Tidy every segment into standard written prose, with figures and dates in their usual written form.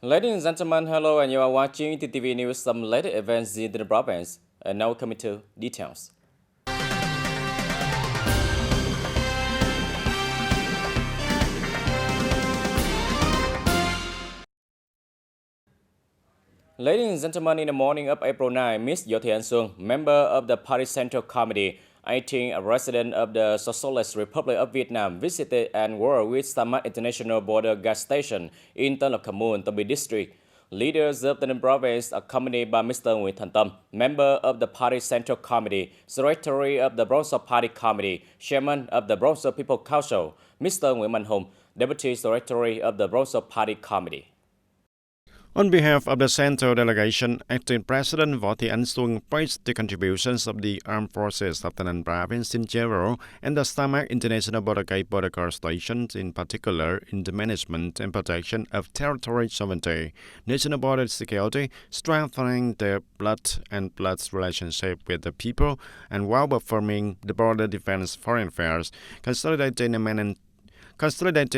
Ladies and gentlemen, hello, and you are watching TTV News, some latest events in the province. And now coming to details. Ladies and gentlemen, in the morning of April 9, Ms. Yo Thian Xuân, member of the Party Central Committee, 18, a resident of the Socialist Republic of Vietnam, visited and worked with Samad International Border Gas Station in Tân Lập Kham Mun, Tam Binh District. Leaders of the province, accompanied by Mr. Nguyễn Thành Tâm, member of the Party Central Committee, Secretary of the Bronzo Party Committee, Chairman of the Bronzo People Council, Mr. Nguyễn Mạnh Hùng, Deputy Secretary of the Bronzo Party Committee. On behalf of the Central Delegation, Acting President Võ Thị Ánh Xuân praised the contributions of the armed forces of the Ninh Province in general and the Samad International Border Gate Border Guard Stations in particular in the management and protection of territorial sovereignty, national border security, strengthening the blood relationship with the people, and while performing the border defense foreign affairs, consolidating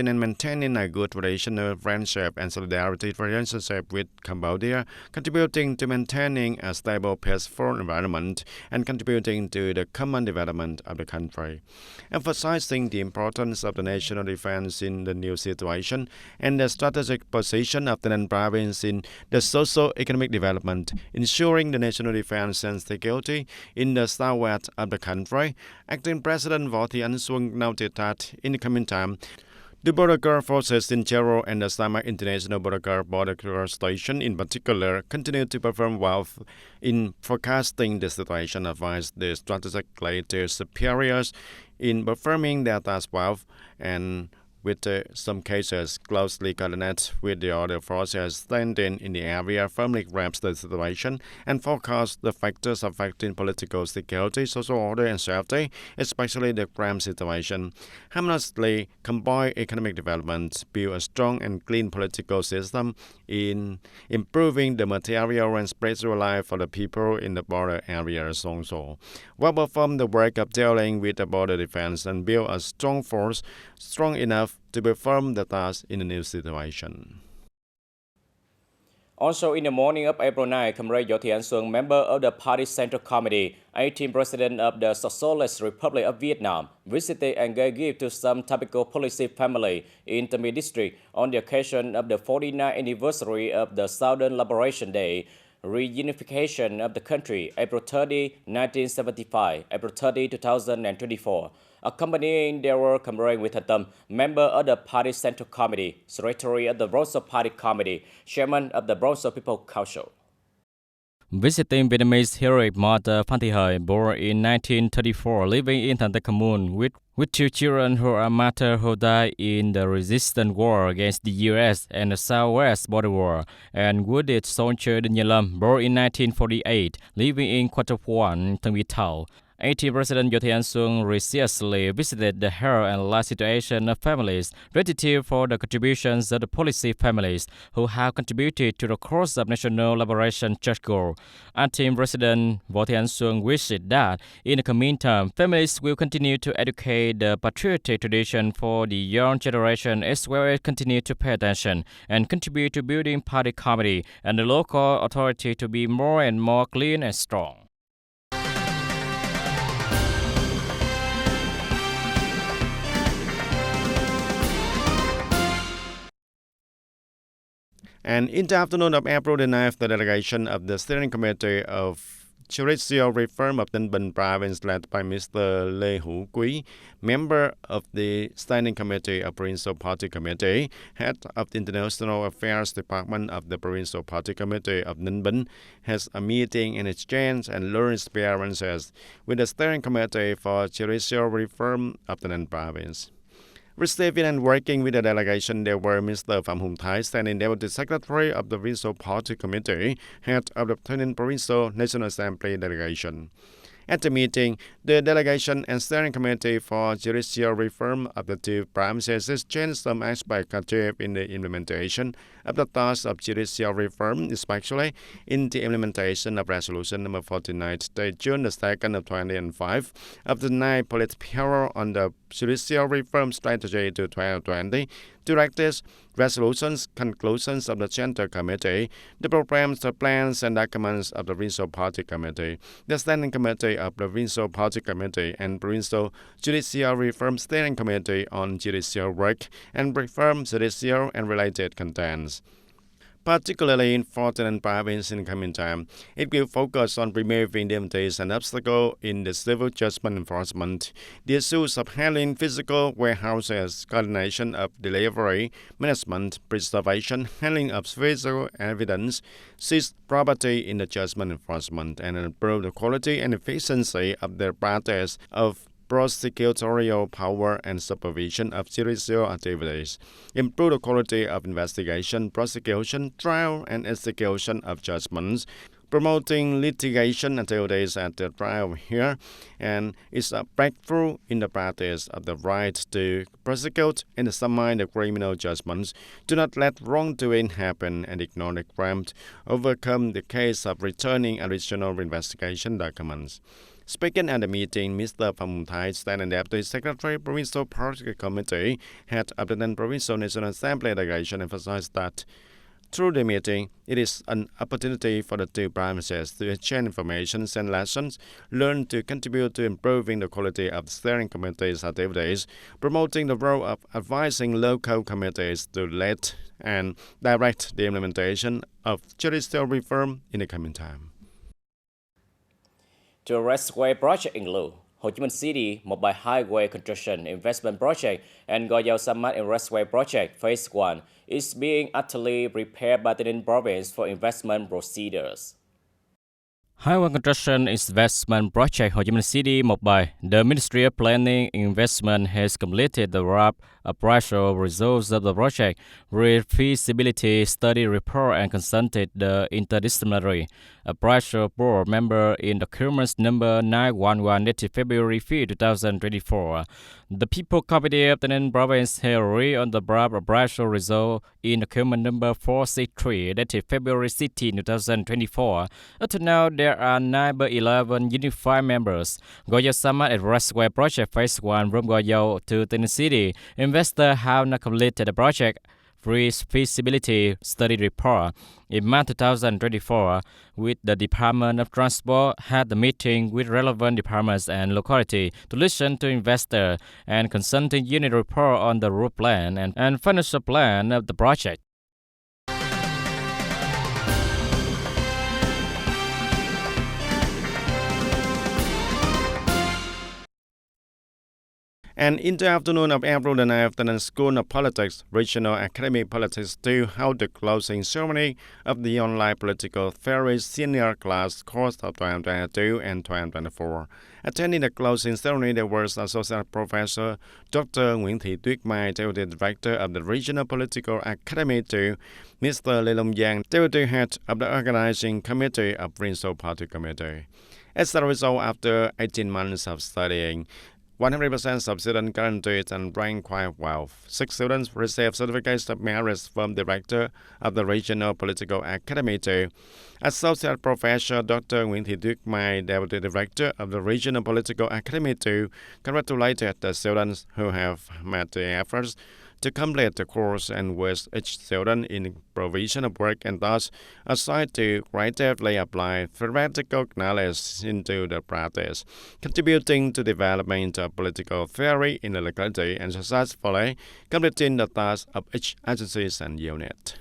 and maintaining a good relational friendship and solidarity relationship with Cambodia, contributing to maintaining a stable, peaceful environment, and contributing to the common development of the country. Emphasizing the importance of the national defense in the new situation and the strategic position of the Ninh Province in the socio-economic development, ensuring the national defense and security in the southwest of the country, Acting President Võ Thị Ánh Xuân noted that in the coming time, the Border Guard forces in general and the Samad International Border Guard Station in particular continue to perform well in forecasting the situation, advise the strategically to superiors in performing their task well, and with some cases closely coordinate with the other forces standing in the area, firmly grasp the situation and forecast the factors affecting political security, social order and safety, especially the crime situation. Harmoniously combine economic development, build a strong and clean political system in improving the material and spiritual life for the people in the border areas also. While perform the work of dealing with the border defense and build a strong force, strong enough to perform the task in the new situation. Also in the morning of April 9, Comrade Yo Thian Xuân, member of the Party Central Committee, 18 president of the Socialist Republic of Vietnam, visited and gave gift to some typical police family in Tam Binh District on the occasion of the 49th anniversary of the Southern Liberation Day, reunification of the country, April 30, 1975, April 30, 2024. Accompanying there were Comrade Nguyễn Thành Tâm, member of the Party Central Committee, Secretary of the Bronzo Party Committee, Chairman of the Bronzo People Council. Visiting Vietnamese heroic martyr Phan Thị Hời, born in 1934, living in Tân Lập Kham Mun with two children who are martyrs who died in the resistance war against the U.S. and the Southwest Border War, and wounded soldier Đinh Như Lâm, born in 1948, living in Quarter 1, Tân Binh Thảo. 18 President Yo Thian Xuân recently visited the health and life situation of families, gratitude for the contributions of the policy families who have contributed to the cause of national liberation church goal. Acting President Võ Thị Ánh Xuân wished that in the coming term, families will continue to educate the patriotic tradition for the young generation as well as continue to pay attention and contribute to building party committee and the local authority to be more and more clean and strong. And in the afternoon of April the 9th, the delegation of the Steering Committee of Judicial Reform of Ninh Bình Province, led by Mr. Lê Hữu Quý, member of the Standing Committee of Provincial Party Committee, head of the International Affairs Department of the Provincial Party Committee of Ninh Bình, has a meeting and exchange and learn experiences with the Steering Committee for Judicial Reform of the Ninh Province. Receiving and working with the delegation, there were Mr. Phạm Hùng Thái, Standing Deputy Secretary of the Provincial Party Committee, head of the TayNinhTV Provincial National Assembly delegation. At the meeting, the delegation and steering committee for judicial reform of the two provinces exchanged some aspects achieved in the implementation of the task of judicial reform, especially in the implementation of Resolution number 49, dated June 2nd of 2005, of the 9th Politburo on the judicial reform strategy to 2020 directives, resolutions, conclusions of the Center Committee, the programs, the plans, and documents of the Provincial Party Committee, the Standing Committee of the Provincial Party Committee, and Provincial Judicial Reform Steering Committee on Judicial Work, and Reform Judicial and related contents. Particularly in Fortin province in coming time, it will focus on removing indemnities and obstacles in the civil judgment enforcement, the issues of handling physical warehouses, coordination of delivery, management, preservation, handling of physical evidence, seized property in the judgment enforcement, and improve the quality and efficiency of the practice of prosecutorial power and supervision of judicial activities, improve the quality of investigation, prosecution, trial, and execution of judgments, promoting litigation activities at the trial here, and is a breakthrough in the practice of the right to prosecute and examine the criminal judgments, do not let wrongdoing happen, and ignore the crime, overcome the case of returning additional investigation documents. Speaking at the meeting, Mr. Pham Thai, Standing Deputy Secretary, Provincial Party Committee, head of the Provincial National Assembly delegation, emphasized that through the meeting, it is an opportunity for the two provinces to exchange information and lessons learned to contribute to improving the quality of the steering committee's activities, promoting the role of advising local committees to lead and direct the implementation of judicial reform in the coming time. The raceway project include Ho Chi Minh City Mobile Highway Construction Investment Project and Go Yao Samad Raceway Project Phase 1 is being utterly prepared by the Ninh province for investment procedures. Highway Construction Investment Project Ho Chi Minh City Mobile. The Ministry of Planning Investment has completed the rough appraisal results of the project, feasibility study report, and consulted the interdisciplinary appraisal board member in documents number 911 dated February 5, 2024. The People Committee of the Ninh province has agreed on the rough appraisal result in document number 463 dated February 16, 2024. Up to now, there are 9/11 unified members. Go Yao Samad at Raceway Project Phase 1 from Go Yao to TayNinhTV City. Investors have not completed the project feasibility study report. In March 2024, with the Department of Transport had the meeting with relevant departments and locality to listen to investor and consulting unit report on the route plan and financial plan of the project. And in the afternoon of April the 9th, the School of Politics, Regional Academic Politics 2 held the closing ceremony of the online political theory senior class course of 2022 and 2024. Attending the closing ceremony, there was Associate Professor Dr. Nguyễn Thị Tuyết Mai, Deputy Director of the Regional Political Academy 2, Mr. Lê Long Giang, Deputy Head of the Organizing Committee of Provincial Party Committee. As a result, after 18 months of studying, 100% of students guaranteed and ranked quite well. 6 students received certificates of merit from the Director of the Regional Political Academy 2. Associate Professor Dr. Nguyễn Thị Tuyết Mai, Deputy Director of the Regional Political Academy 2, congratulated the students who have made the efforts to complete the course and with each student in provision of work and thus assigned to creatively apply theoretical knowledge into the practice, contributing to development of political theory in the locality and successfully completing the tasks of each agency and unit.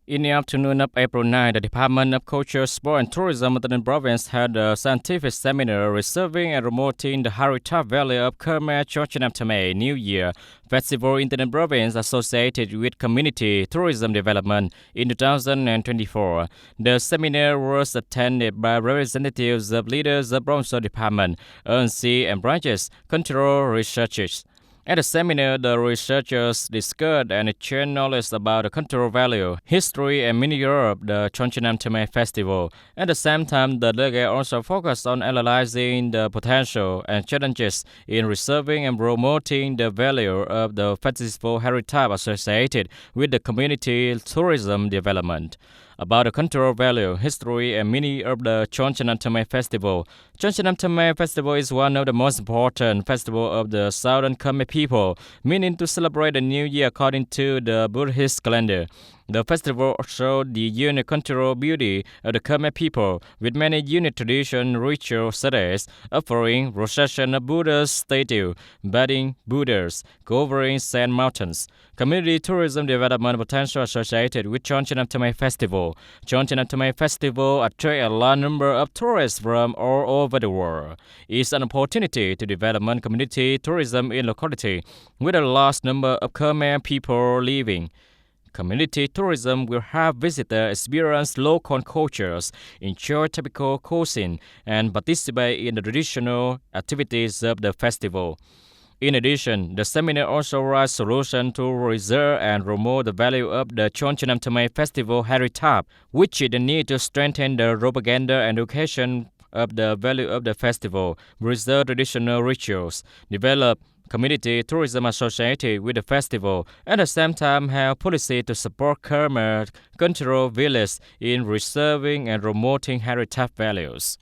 In the afternoon of April 9, the Department of Culture, Sport and Tourism of the Ninh province had a scientific seminar reserving and promoting the heritage value of Khmer TayNinhTV New Year Festival in the Ninh province associated with community tourism development in 2024. The seminar was attended by representatives of leaders of Provincial Department, ANC and branches, cultural researchers. At the seminar, the researchers discussed and exchanged knowledge about the cultural value, history, and meaning of the TayNinhTV festival. At the same time, the delegate also focused on analyzing the potential and challenges in preserving and promoting the value of the festival heritage associated with the community tourism development. about the cultural value, history, and meaning of the TayNinhTV Festival. TayNinhTV Festival is one of the most important festivals of the Southern Khmer people, meaning to celebrate the new year according to the Buddhist calendar. The festival shows the unique cultural beauty of the Khmer people, with many unique tradition rituals such as offering procession of Buddha's statue, bathing Buddhas, covering sand mountains. Community tourism development potential associated with TayNinhTV Festival. TayNinhTV Festival attracts a large number of tourists from all over the world. It's an opportunity to develop community tourism in locality with a large number of Khmer people living. Community tourism will have visitors experience local cultures, enjoy typical cuisine, and participate in the traditional activities of the festival. In addition, the seminar also provides solutions to preserve and promote the value of the TayNinhTV Festival heritage, which is the need to strengthen the propaganda and education of the value of the festival, preserve traditional rituals, develop community tourism associated with the festival, and at the same time have policy to support Khmer cultural village in preserving and promoting heritage values.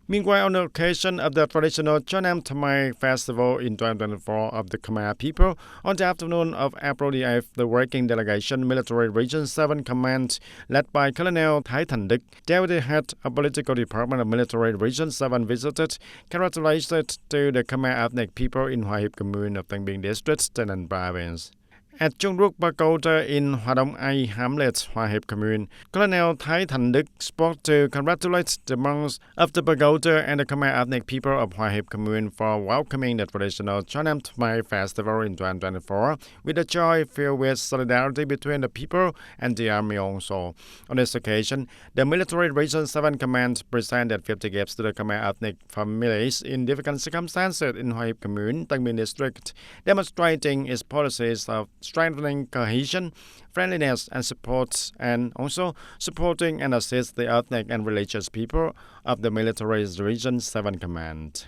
Meanwhile, on the occasion of the traditional TayNinhTV Festival in 2024 of the Khmer people, on the afternoon of April the 8th, the working delegation Military Region 7 Command, led by Colonel TayNinhTV, Deputy Head of Political Department of Military Region 7, visited, congratulated to the Khmer ethnic people in Hua Hiep Commune of Thanh Binh District, TayNinhTV Province. At Chung Ruk Pagoda in Hoa Dong Ai Hamlet, Hua Hiep Commune, Colonel TayNinhTV spoke to congratulate the monks of the pagoda and the Khmer ethnic people of Hua Hiep Commune for welcoming the traditional TayNinhTV Festival in 2024 with a joy filled with solidarity between the people and the army also. On this occasion, the Military Region 7 Command presented 50 gifts to the Khmer ethnic families in difficult circumstances in Hua Hiep Commune, Thanh Binh District, demonstrating its policies of strengthening cohesion, friendliness, and support, and also supporting and assist the ethnic and religious people of the Military Region 7 Command.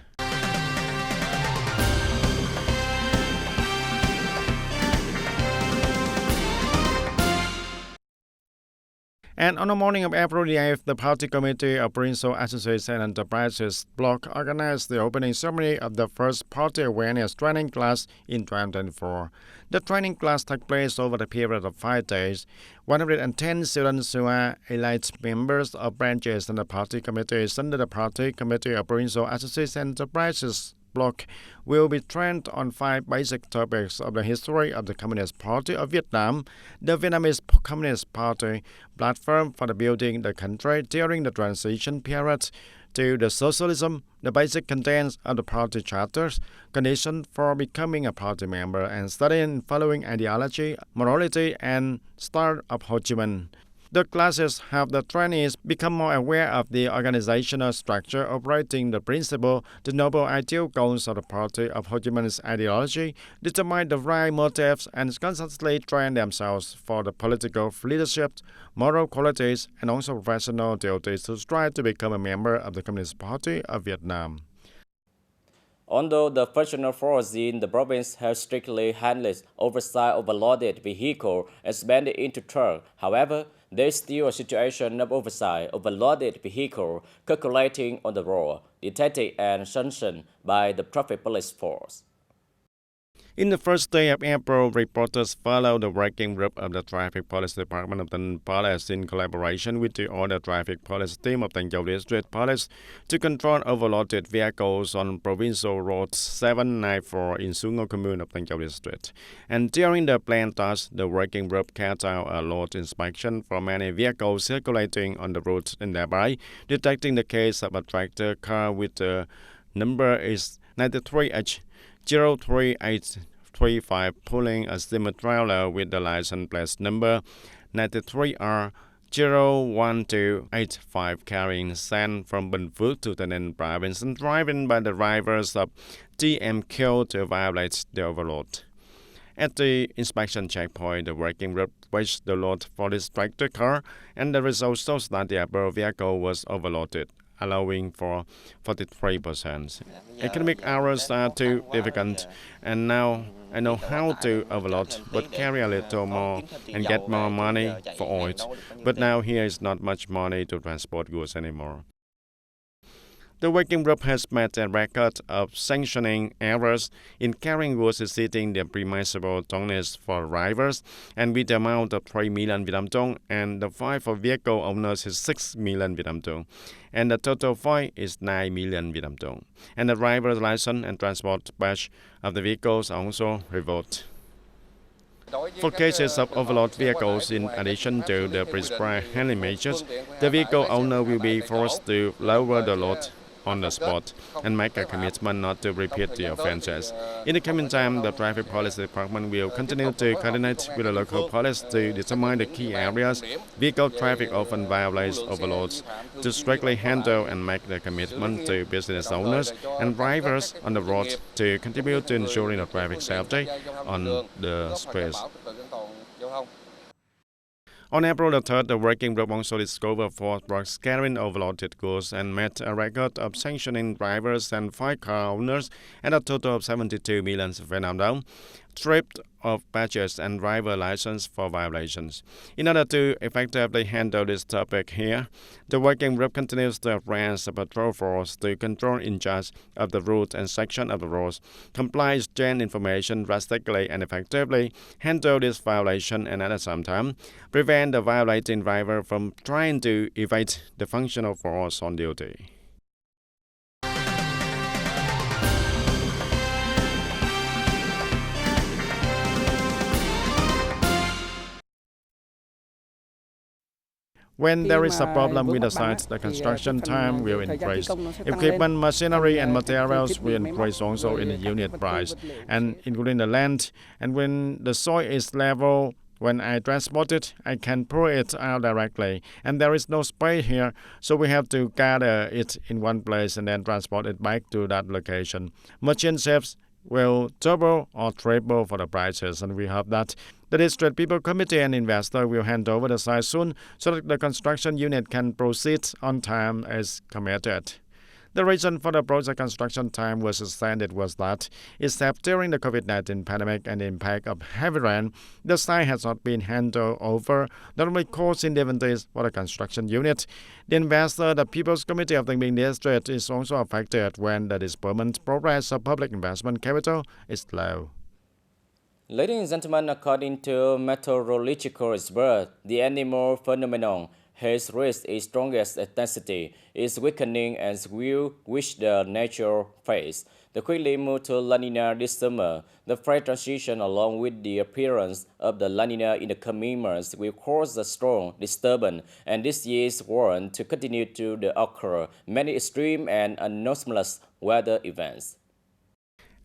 And on the morning of April the 8th, the Party Committee of Provincial Associations and Enterprises Bloc organized the opening ceremony of the first Party Awareness Training Class in 2024. The training class took place over the period of 5 days. 110 students who are elite members of branches and the Party Committees under the Party Committee of Provincial Associations and Enterprises Bloc will be trained on 5 basic topics of the history of the Communist Party of Vietnam, the Vietnamese Communist Party, platform for the building the country during the transition period to the socialism, the basic contents of the party charters, conditions for becoming a party member, and studying following ideology, morality, and style of Ho Chi Minh. The classes have the trainees become more aware of the organizational structure operating the principle, the noble ideal goals of the party of Ho Chi Minh's ideology, determine the right motives, and constantly train themselves for the political leadership, moral qualities, and also professional duties to strive to become a member of the Communist Party of Vietnam. Although the functional force in the province have strictly handled oversight overloaded vehicle expanded into truck, however, there is still a situation of oversight overloaded vehicle circulating on the road, detected and sanctioned by the traffic police force. In the first day of April, reporters followed the working group of the Traffic Police Department of the Palace in collaboration with the other Traffic Police team of Thanh Châu District Police to control overloaded vehicles on Provincial Road 794 in Su Ngo Commune of Thanh Châu District. And during the planned task, the working group carried out a load inspection for many vehicles circulating on the route and thereby detecting the case of a tractor car with the number is 93H 03835 pulling a semi-trailer with the license plate number 93R 01285 carrying sand from Bình Phước to the Ninh Province and driven by the drivers of TMQ to violate the overload. At the inspection checkpoint, the working group weighed the load for this tractor car, and the result shows that the above vehicle was overloaded. allowing for 43%. Economic hours are too difficult, and now I know how to overload, but carry a little more and get more money for oil. But now here is not much money to transport goods anymore. The working group has met a record of sanctioning errors in carrying goods exceeding the permissible tonnage for drivers, and with the amount of 3 million Vietnam dong, and the fine for vehicle owners is 6 million Vietnam dong, and the total fine is 9 million Vietnam dong. And the driver's license and transport badge of the vehicles are also revoked. For cases of overload vehicles, in addition to the prescribed handling measures, the vehicle owner will be forced to lower the load on the spot and make a commitment not to repeat the offences. In the coming time, the Traffic Police Department will continue to coordinate with the local police to determine the key areas vehicle traffic often violates overloads, to strictly handle and make the commitment to business owners and drivers on the road to contribute to ensuring the traffic safety on the streets. On April the 3rd, the working group also discovered 4 trucks carrying overloaded goods and met a record of sanctioning drivers and 5 car owners and a total of 72 million Vietnam dong, stripped of badges and driver license for violations. In order to effectively handle this topic here, the working group continues to advance a patrol force to control in charge of the route and section of the roads, comply exchange information drastically and effectively, handle this violation, and at the same time, prevent the violating driver from trying to evade the functional force on duty. When there is a problem with the site, the construction time will increase. Equipment, machinery, and materials will increase also in the unit price, and including the land. And when the soil is level, when I transport it, I can pour it out directly. And there is no space here, so we have to gather it in one place and then transport it back to that location. Machine shapes will double or triple for the prices, and we hope that the District People Committee and investor will hand over the site soon so that the construction unit can proceed on time as committed. The reason for the project construction time was extended was that, except during the COVID-19 pandemic and the impact of heavy rain, the site has not been handed over, not only causing difficulties for the construction unit. The investor, the People's Committee of the Minh District, is also affected when the disbursement progress of public investment capital is low. Ladies and gentlemen, according to meteorological experts, the animal phenomenon has reached its strongest intensity, is weakening and will reach the natural phase. The quickly move to La Nina this summer, the phase transition along with the appearance of the La Nina in the coming months will cause a strong disturbance, and this year's warrant to continue to occur many extreme and anomalous weather events.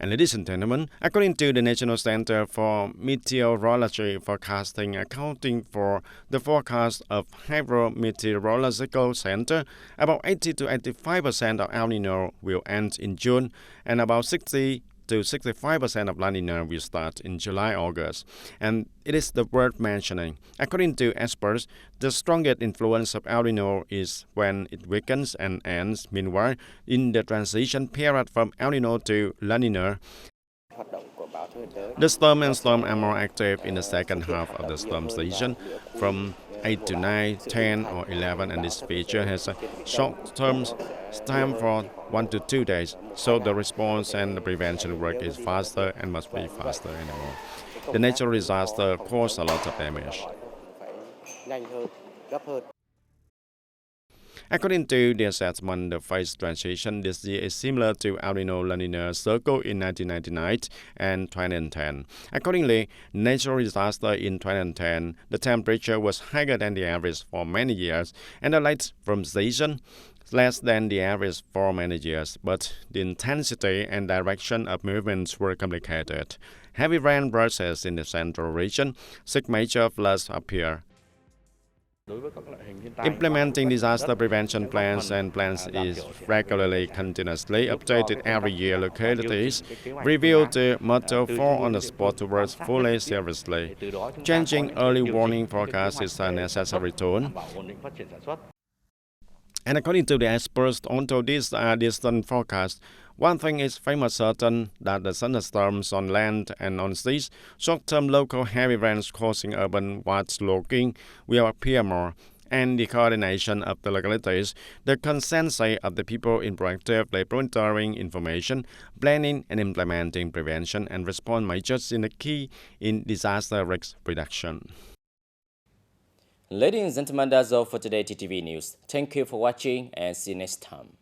And ladies and gentlemen, according to the National Center for Meteorology Forecasting, accounting for the forecast of Hydrometeorological Center, about 80 to 85% of El Nino will end in June, and about 60 to 65% of La Nina will start in July-August. And it is worth mentioning. According to experts, the strongest influence of El Nino is when it weakens and ends. Meanwhile, in the transition period from El Nino to La Nina, the storm and storm are more active in the second half of the storm season, from 8 to 9, 10 or 11, and this feature has a short-term time for 1 to 2 days, so the response and the prevention work is faster and must be faster anymore. The natural disaster caused a lot of damage. According to the assessment, the phase transition this year is similar to El Nino-La Nina cycle in 1999 and 2010. Accordingly, natural disaster in 2010, the temperature was higher than the average for many years, and the light from season less than the average for many years, but the intensity and direction of movements were complicated. Heavy rain bursts in the central region, 6 major floods appear. Implementing disaster prevention plans and plans is regularly continuously updated every year. Localities review the motto for on the spot to work fully seriously. Changing early warning forecasts is a necessary tool. And according to the experts, onto this distant forecast, one thing is famous certain that the thunderstorms on land and on seas, short-term local heavy rains causing urban waterlogging will appear more, and the coordination of the localities, the consensus of the people in proactively monitoring information, planning and implementing prevention and response measures in the key in disaster risk reduction. Ladies and gentlemen, that's all for today TTV News. Thank you for watching and see you next time.